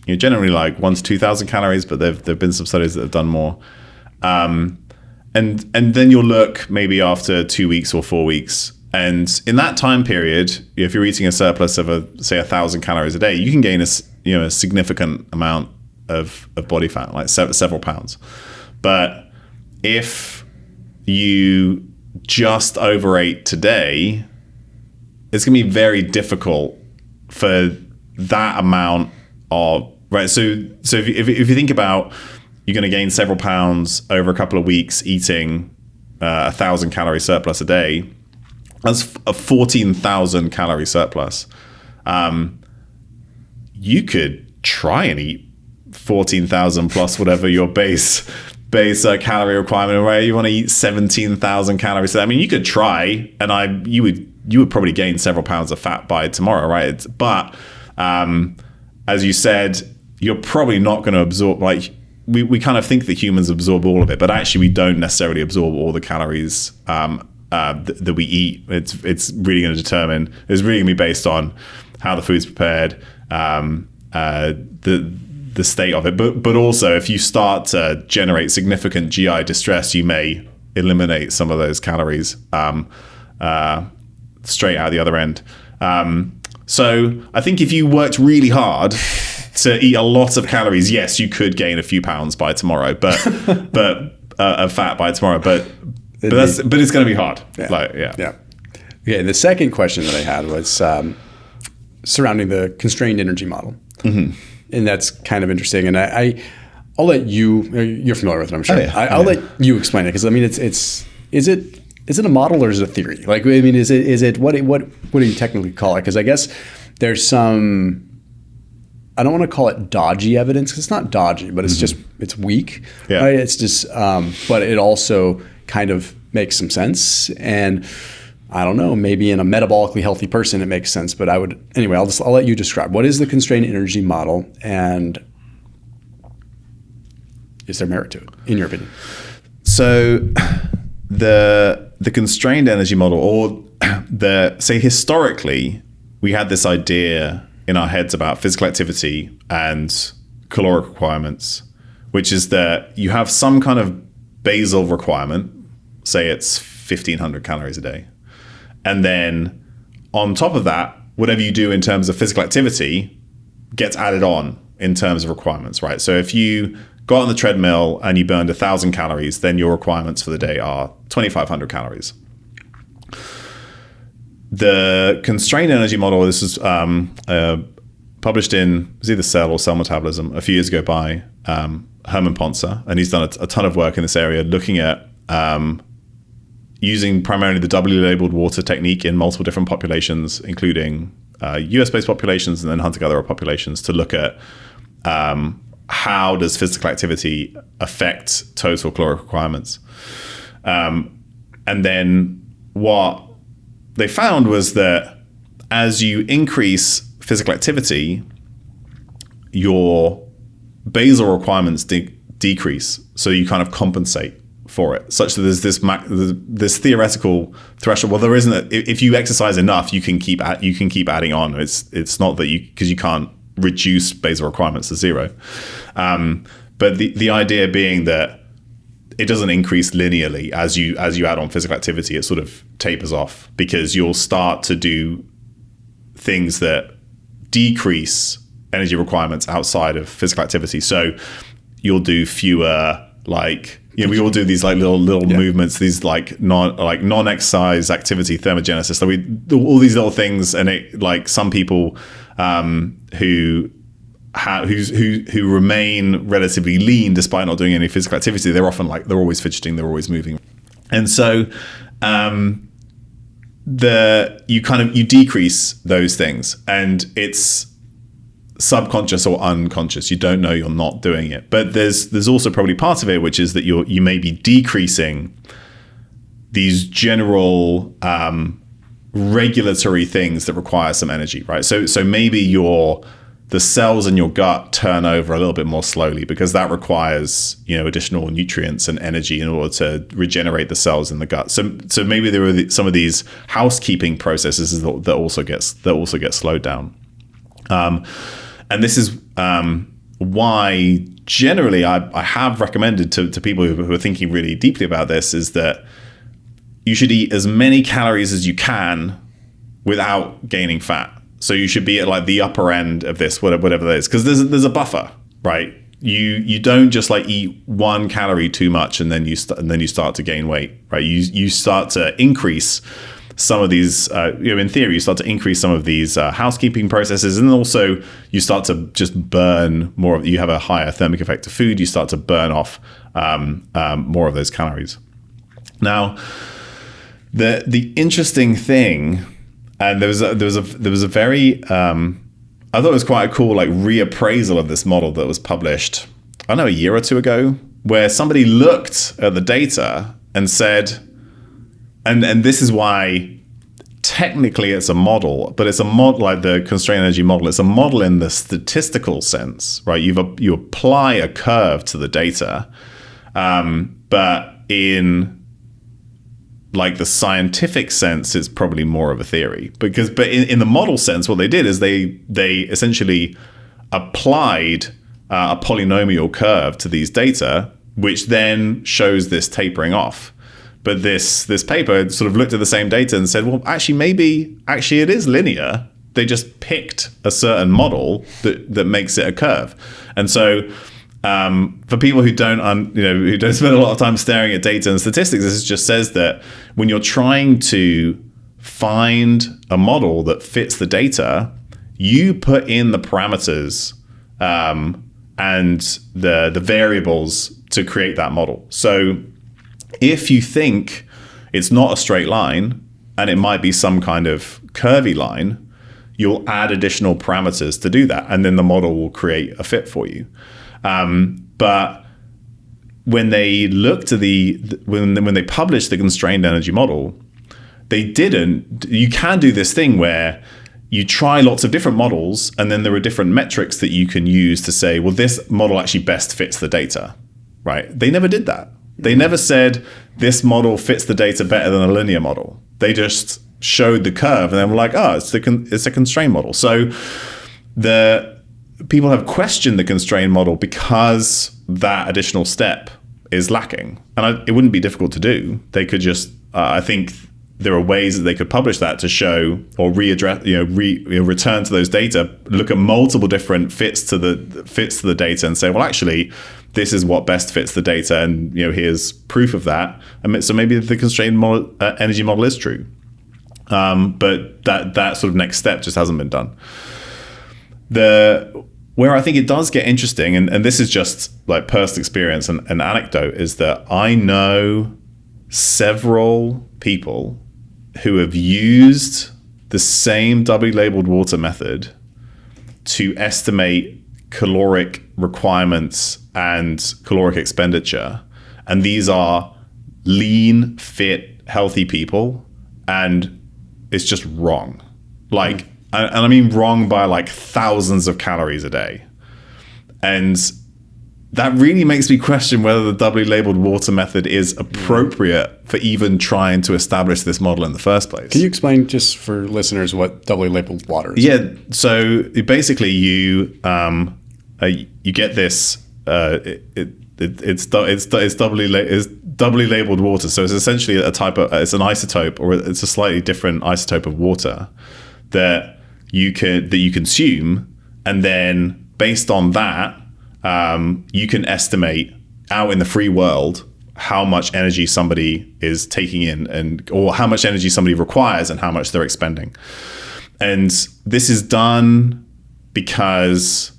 generally like 1,000 to 2,000 calories, but there've been some studies that have done more. And then you'll look maybe after 2 weeks or 4 weeks. And in that time period, if you're eating a surplus of say 1,000 calories a day, you can gain a significant amount of body fat, like several pounds. But if you just overate today, it's going to be very difficult for that amount of, right? So if you think about, you're going to gain several pounds over a couple of weeks eating 1,000 calorie surplus a day. That's a 14,000 calorie surplus. You could try and eat 14,000 plus whatever your base calorie requirement, right? You want to eat 17,000 calories. So, I mean, you could try, and you would probably gain several pounds of fat by tomorrow, right? But as you said, you're probably not going to absorb, like, we kind of think that humans absorb all of it, but actually we don't necessarily absorb all the calories that we eat. It's really going to determine, it's really going to be based on how the food's prepared, the state of it. But also, if you start to generate significant GI distress, you may eliminate some of those calories straight out the other end. So I think if you worked really hard to eat a lot of calories, yes, you could gain a few pounds by tomorrow, but fat by tomorrow. But it's going to be hard. Yeah. Okay. The second question that I had was surrounding the constrained energy model, and that's kind of interesting. And I'll let you're familiar with it, I'm sure. I'll let you explain it, because I mean, is it a model or is it a theory? Like, I mean, is it what do you technically call it? Because I guess there's some, I don't want to call it dodgy evidence, because it's not dodgy, but it's just, it's weak, right? It's just, but it also kind of makes some sense. And I don't know, maybe in a metabolically healthy person, it makes sense, but I'll let you describe. What is the constrained energy model, and is there merit to it, in your opinion? So the constrained energy model, or say historically, we had this idea in our heads about physical activity and caloric requirements, which is that you have some kind of basal requirement, say it's 1,500 calories a day. And then on top of that, whatever you do in terms of physical activity gets added on in terms of requirements, right? So if you got on the treadmill and you burned 1,000 calories, then your requirements for the day are 2,500 calories. The constrained energy model, this is published in, was either Cell or Cell Metabolism a few years ago by Herman Poncer, and he's done a ton of work in this area, looking at using primarily the doubly labeled water technique in multiple different populations, including US-based populations and then hunter-gatherer populations, to look at how does physical activity affect total caloric requirements. And then what they found was that as you increase physical activity, your basal requirements decrease, so you kind of compensate for it, such that there's this theoretical threshold. Well, there isn't. If you exercise enough, you can keep adding on. It's not that because you can't reduce basal requirements to zero. But the idea being that it doesn't increase linearly as you add on physical activity. It sort of tapers off, because you'll start to do things that decrease energy requirements outside of physical activity. So you'll do fewer, like, we all do these like little movements, these like non-exercise activity thermogenesis. So we do all these little things, and it, like, some people who remain relatively lean despite not doing any physical activity, they're often like, they're always fidgeting, they're always moving. And so you decrease those things, and it's subconscious or unconscious. You don't know you're not doing it. But there's also probably part of it, which is that you may be decreasing these general regulatory things that require some energy, right? So maybe the cells in your gut turn over a little bit more slowly because that requires, additional nutrients and energy in order to regenerate the cells in the gut. So maybe there are some of these housekeeping processes that also get slowed down. And this is why generally I have recommended to people who are thinking really deeply about this, is that you should eat as many calories as you can without gaining fat. So you should be at like the upper end of this, whatever that is, because there's a buffer, right? You don't just like eat 1 calorie too much and then you start to gain weight, right? You start to increase some of these, in theory, you start to increase some of these housekeeping processes, and also you start to just burn more. You have a higher thermic effect of food. You start to burn off more of those calories. Now, the interesting thing, and there was a very I thought it was quite a cool like reappraisal of this model that was published, I don't know, a year or two ago, where somebody looked at the data and said, and this is why technically it's a model, but it's a model like the constrained energy model. It's a model in the statistical sense, right? You apply a curve to the data, but in like the scientific sense, it's probably more of a theory. But in the model sense, what they did is they essentially applied a polynomial curve to these data, which then shows this tapering off. But this paper sort of looked at the same data and said, well, actually it is linear. They just picked a certain model that makes it a curve. And so for people who don't spend a lot of time staring at data and statistics, this just says that when you're trying to find a model that fits the data, you put in the parameters and the variables to create that model. So if you think it's not a straight line and it might be some kind of curvy line, you'll add additional parameters to do that, and then the model will create a fit for you. But when they looked at when they published the constrained energy model, you can do this thing where you try lots of different models, and then there are different metrics that you can use to say, well, this model actually best fits the data, right? They never did that. They never said this model fits the data better than a linear model. They just showed the curve and then were like, oh, it's a constrained model. So the people have questioned the constrained model because that additional step is lacking. And it wouldn't be difficult to do. They could just, I think there are ways that they could publish that to show or return to those data, look at multiple different fits to the data and say, well, actually, this is what best fits the data, and here's proof of that. And so maybe the constrained energy model is true, but that sort of next step just hasn't been done. Where I think it does get interesting, and this is just like personal experience and an anecdote, is that I know several people who have used the same doubly labeled water method to estimate caloric requirements and caloric expenditure. And these are lean, fit, healthy people. And it's just wrong. Like, and I mean wrong by like thousands of calories a day. And that really makes me question whether the doubly labeled water method is appropriate for even trying to establish this model in the first place. Can you explain just for listeners what doubly labeled water is? Yeah, so basically you get this. It's doubly labeled water. So it's essentially it's an isotope, or it's a slightly different isotope of water that you consume, And then based on that, you can estimate out in the free world how much energy somebody is taking in or how much energy somebody requires and how much they're expending. And this is done because,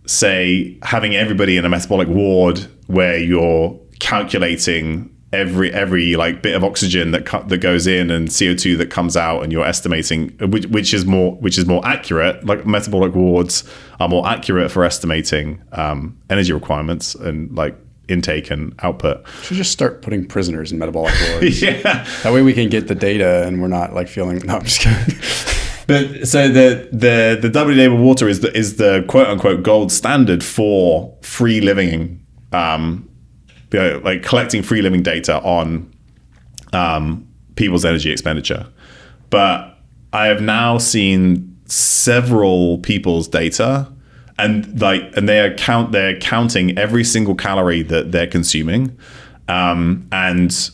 say, having everybody in a metabolic ward where you're calculating every like bit of oxygen that goes in and CO2 that comes out, and you're estimating which is more accurate. Like metabolic wards are more accurate for estimating energy requirements and like intake and output. Should just start putting prisoners in metabolic wards. Yeah, that way we can get the data and we're not like feeling. No, I'm just kidding. But so the WD water is the quote unquote gold standard for free living, like collecting free living data on people's energy expenditure. But I have now seen several people's data, and they're counting every single calorie that they're consuming, and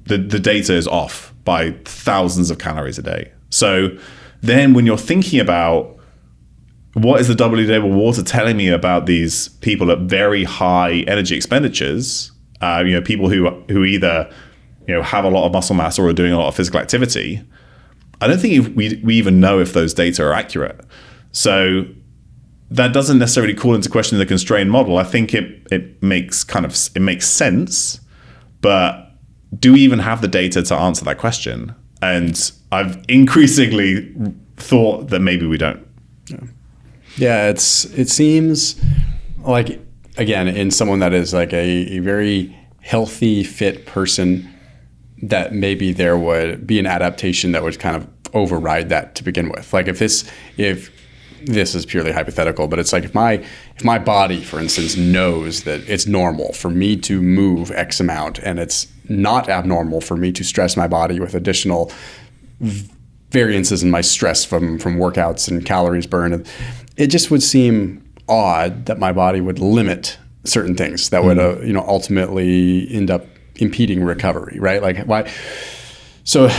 the data is off by thousands of calories a day. So then when you're thinking about what is the WD water telling me about these people at very high energy expenditures, people who either have a lot of muscle mass or are doing a lot of physical activity, I don't think we even know if those data are accurate. So that doesn't necessarily call into question the constrained model. I think it makes sense, but do we even have the data to answer that question? And I've increasingly thought that maybe we don't. Yeah, it seems like, again, in someone that is like a very healthy, fit person, that maybe there would be an adaptation that would kind of override that to begin with. Like if this is purely hypothetical, but it's like if my body, for instance, knows that it's normal for me to move X amount, and it's not abnormal for me to stress my body with additional variances in my stress from workouts and calories burned, it just would seem odd that my body would limit certain things that would ultimately end up impeding recovery, right? Like why? So,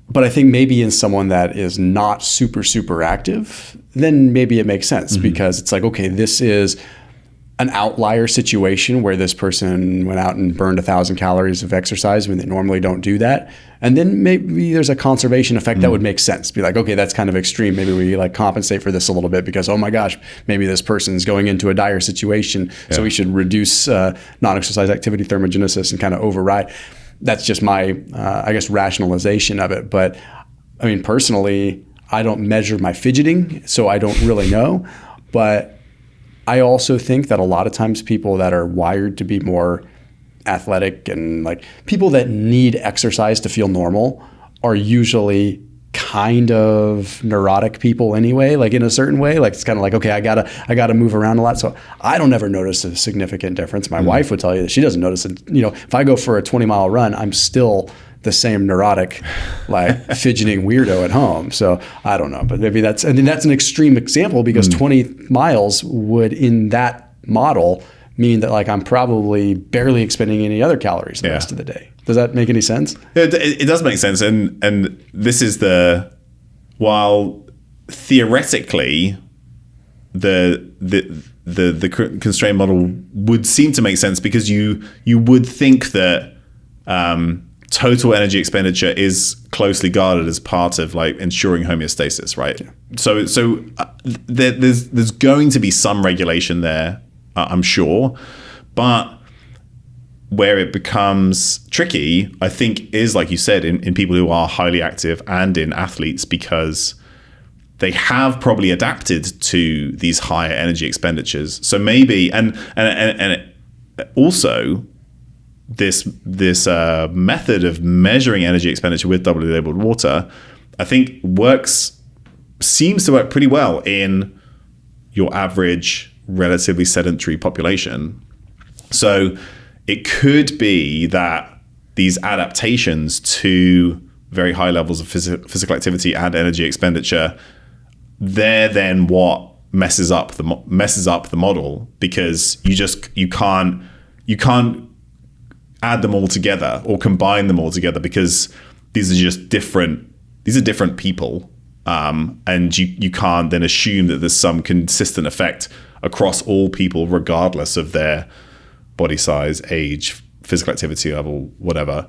but I think maybe in someone that is not super active, then maybe it makes sense, because it's like, okay, this is an outlier situation where this person went out and burned 1,000 calories of exercise when they normally don't do that. And then maybe there's a conservation effect that would make sense. Be like, okay, that's kind of extreme. Maybe we like compensate for this a little bit because, oh my gosh, maybe this person's going into a dire situation. Yeah. So we should reduce non-exercise activity thermogenesis and kind of override. That's just my, rationalization of it. But I mean, personally, I don't measure my fidgeting, so I don't really know. But I also think that a lot of times people that are wired to be more athletic and like people that need exercise to feel normal are usually kind of neurotic people anyway, like in a certain way. Like it's kind of like, okay, I gotta move around a lot. So I don't ever notice a significant difference. My wife would tell you that she doesn't notice it. If I go for a 20-mile run, I'm still the same neurotic, like fidgeting weirdo at home. So I don't know, but maybe that's an extreme example, because 20 miles would, in that model, mean that like I'm probably barely expending any other calories the rest of the day. Does that make any sense? It does make sense. And this is while theoretically the constrained model would seem to make sense, because you would think that total energy expenditure is closely guarded as part of like ensuring homeostasis, right? Yeah. So there's going to be some regulation there, I'm sure, but where it becomes tricky, I think, is like you said, in people who are highly active and in athletes, because they have probably adapted to these higher energy expenditures. So maybe, and also this method of measuring energy expenditure with doubly labeled water, I think seems to work pretty well in your average relatively sedentary population. So it could be that these adaptations to very high levels of physical activity and energy expenditure, they're then what messes up the model, because you can't add them all together or combine them all together, because these are different people. And you can't then assume that there's some consistent effect across all people, regardless of their body size, age, physical activity level, whatever.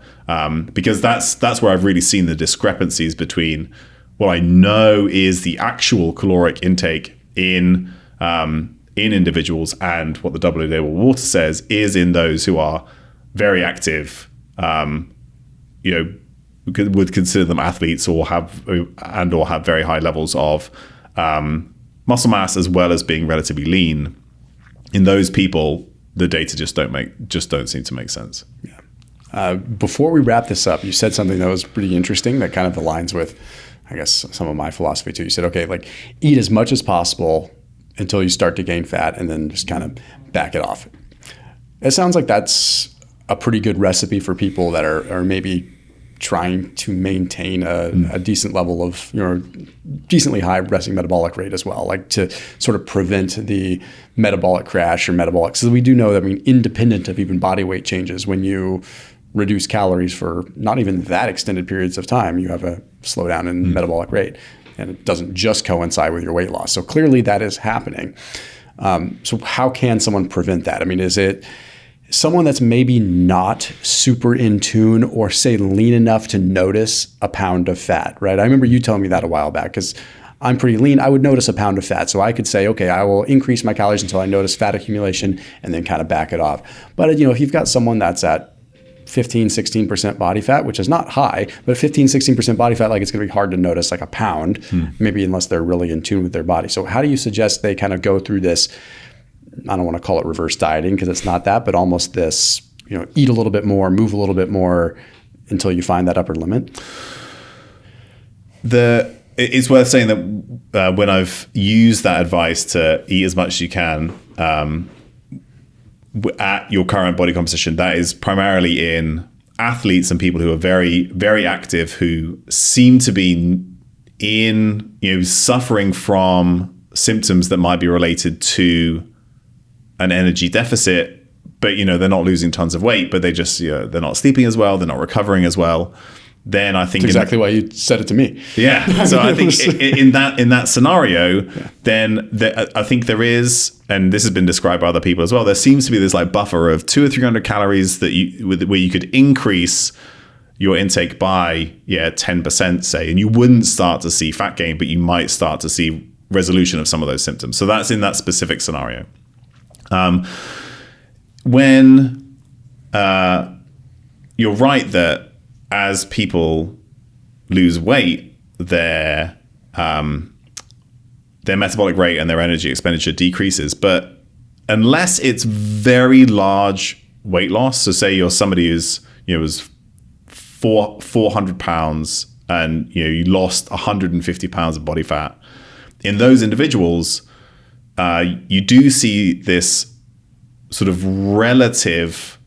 Because that's where I've really seen the discrepancies between what I know is the actual caloric intake in individuals and what the WHO Water says is in those who are very active, would consider them athletes or have very high levels of muscle mass, as well as being relatively lean. In those people, the data just don't seem to make sense. Yeah. Before we wrap this up, you said something that was pretty interesting that kind of aligns with, I guess, some of my philosophy too. You said, okay, like eat as much as possible until you start to gain fat, and then just kind of back it off. It sounds like that's a pretty good recipe for people that are maybe trying to maintain a decent level of, decently high resting metabolic rate as well, like to sort of prevent the metabolic crash or metabolic. So we do know that, independent of even body weight changes, when you reduce calories for not even that extended periods of time, you have a slowdown in metabolic rate. And it doesn't just coincide with your weight loss. So clearly that is happening. So how can someone prevent that? Is it someone that's maybe not super in tune or say lean enough to notice a pound of fat, right? I remember you telling me that a while back, because I'm pretty lean. I would notice a pound of fat. So I could say, okay, I will increase my calories until I notice fat accumulation and then kind of back it off. But if you've got someone that's at 15, 16% body fat, which is not high, but 15, 16% body fat, like it's going to be hard to notice like a pound, maybe unless they're really in tune with their body. So how do you suggest they kind of go through this, I don't want to call it reverse dieting because it's not that, but almost this, eat a little bit more, move a little bit more until you find that upper limit? It's worth saying that when I've used that advice to eat as much as you can, at your current body composition, that is primarily in athletes and people who are very, very active, who seem to be suffering from symptoms that might be related to an energy deficit, but they're not losing tons of weight, but they just they're not sleeping as well, they're not recovering as well. Then I think that's exactly why you said it to me. Yeah. So I think in that scenario, then I think there is, and this has been described by other people as well, there seems to be this like buffer of 200 or 300 calories where you could increase your intake by 10%, say, and you wouldn't start to see fat gain, but you might start to see resolution of some of those symptoms. So that's in that specific scenario. When you're right that as people lose weight, their metabolic rate and their energy expenditure decreases. But unless it's very large weight loss, so say you're somebody who's was 400 pounds and you lost 150 pounds of body fat, in those individuals, you do see this sort of relative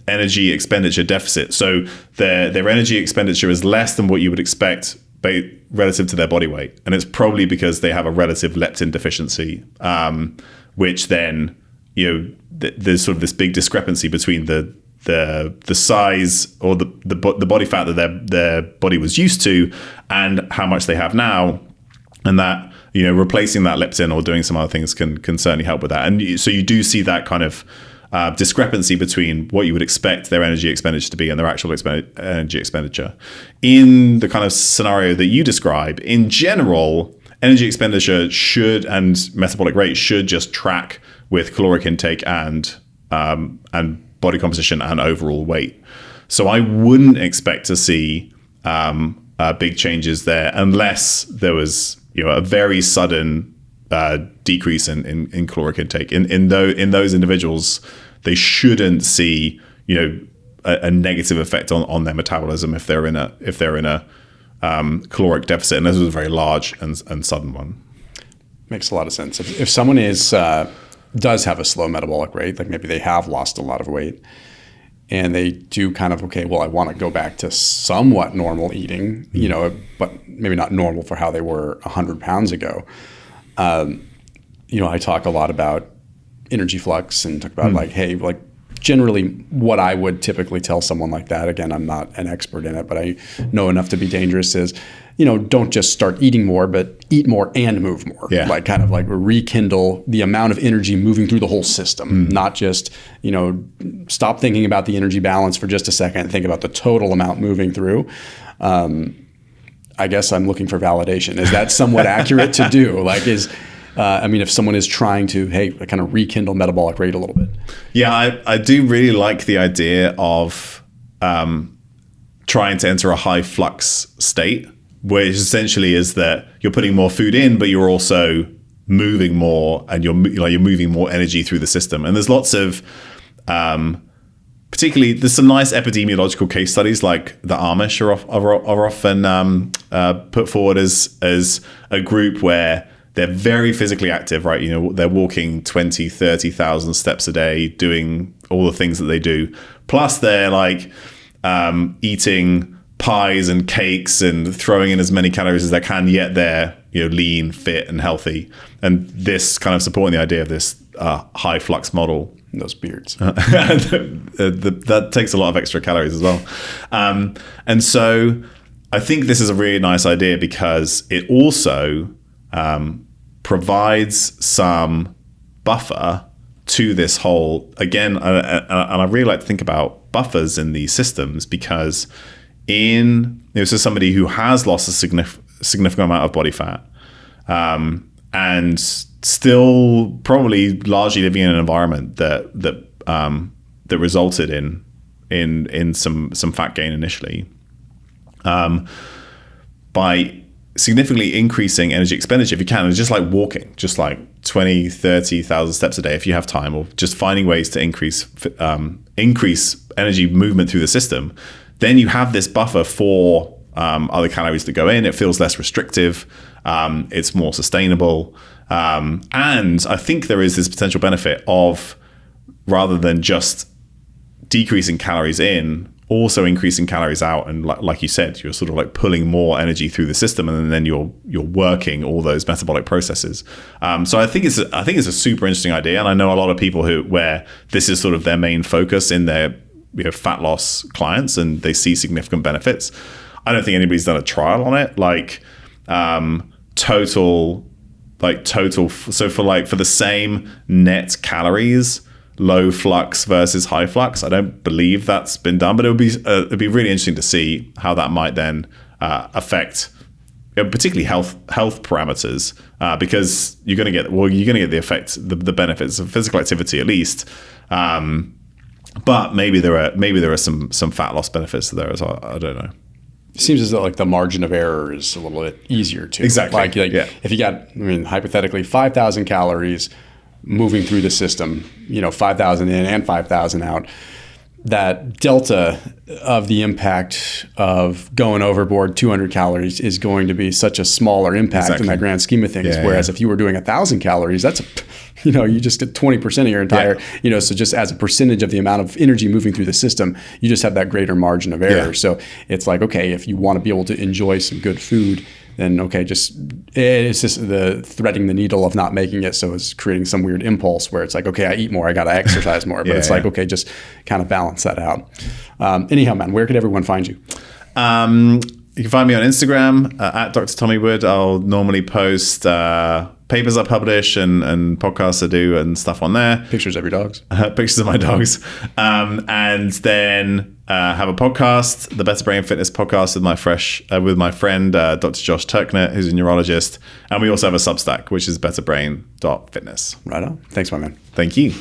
energy expenditure deficit. So their energy expenditure is less than what you would expect relative to their body weight. And it's probably because they have a relative leptin deficiency, which then, there's sort of this big discrepancy between the size or the body fat that their body was used to and how much they have now. And that, replacing that leptin or doing some other things can certainly help with that. And so you do see that kind of discrepancy between what you would expect their energy expenditure to be and their actual energy expenditure. In the kind of scenario that you describe, in general, energy expenditure and metabolic rate should just track with caloric intake and body composition and overall weight. So I wouldn't expect to see big changes there unless there was a very sudden decrease in caloric intake. In those individuals, they shouldn't see a negative effect on their metabolism if they're in a caloric deficit, and this was a very large and sudden one. Makes a lot of sense. If someone does have a slow metabolic rate, like maybe they have lost a lot of weight, and they do kind of, I want to go back to somewhat normal eating, but maybe not normal for how they were 100 pounds ago. I talk a lot about energy flux and talk about generally what I would typically tell someone like that, again, I'm not an expert in it, but I know enough to be dangerous, is, don't just start eating more, but eat more and move more. Yeah. Like kind of like rekindle the amount of energy moving through the whole system, not just, stop thinking about the energy balance for just a second and think about the total amount moving through. I guess I'm looking for validation. Is that somewhat accurate to do? Like if someone is trying to, kind of rekindle metabolic rate a little bit. Yeah, I do really like the idea of trying to enter a high flux state, which essentially is that you're putting more food in, but you're also moving more, and you're moving more energy through the system. And there's lots of, particularly, there's some nice epidemiological case studies, like the Amish are often put forward as a group where they're very physically active, right? They're walking 20, 30,000 steps a day, doing all the things that they do. Plus they're like eating pies and cakes and throwing in as many calories as they can, yet they're lean, fit, and healthy. And this kind of supporting the idea of this high flux model. And those beards. That takes a lot of extra calories as well. And so I think this is a really nice idea because it also provides some buffer to this whole, again, and I really like to think about buffers in these systems, because so somebody who has lost a significant amount of body fat, and still probably largely living in an environment that resulted in some fat gain initially, by significantly increasing energy expenditure, if you can, it's just like walking, just like 20, 30,000 steps a day if you have time, or just finding ways to increase energy movement through the system. Then you have this buffer for other calories that go in. It feels less restrictive. It's more sustainable. And I think there is this potential benefit of, rather than just decreasing calories in, also increasing calories out. And like you said, you're sort of like pulling more energy through the system, and then you're working all those metabolic processes. So I think it's a super interesting idea. And I know a lot of people where this is sort of their main focus in their fat loss clients, and they see significant benefits. I don't think anybody's done a trial on it, total. So for the same net calories, low flux versus high flux, I don't believe that's been done, but it'd be really interesting to see how that might then affect, particularly health parameters, because you're going to get the effect, the benefits of physical activity at least. But maybe there are some fat loss benefits there as well. I don't know. It seems as though the margin of error is a little bit easier too. Exactly. Yeah. If you got, hypothetically 5,000 calories moving through the system, 5,000 in and 5,000 out, that delta of the impact of going overboard 200 calories is going to be such a smaller impact in that grand scheme of things. Whereas if you were doing 1,000 calories, that's you just get 20% of your entire, so just as a percentage of the amount of energy moving through the system, you just have that greater margin of error. So it's like, okay, if you want to be able to enjoy some good food, then it's just the threading the needle of not making it. So it's creating some weird impulse where it's like, okay, I eat more, I got to exercise more. But like, okay, just kind of balance that out. Anyhow, man, where could everyone find you? You can find me on Instagram at Dr. Tommy Wood. I'll normally post papers I publish and podcasts I do and stuff on there. Pictures of your dogs. Pictures of my dogs. And then have a podcast, the Better Brain Fitness podcast with my friend, Dr. Josh Turknett, who's a neurologist. And we also have a Substack, which is betterbrain.fitness. Right on. Thanks, my man. Thank you.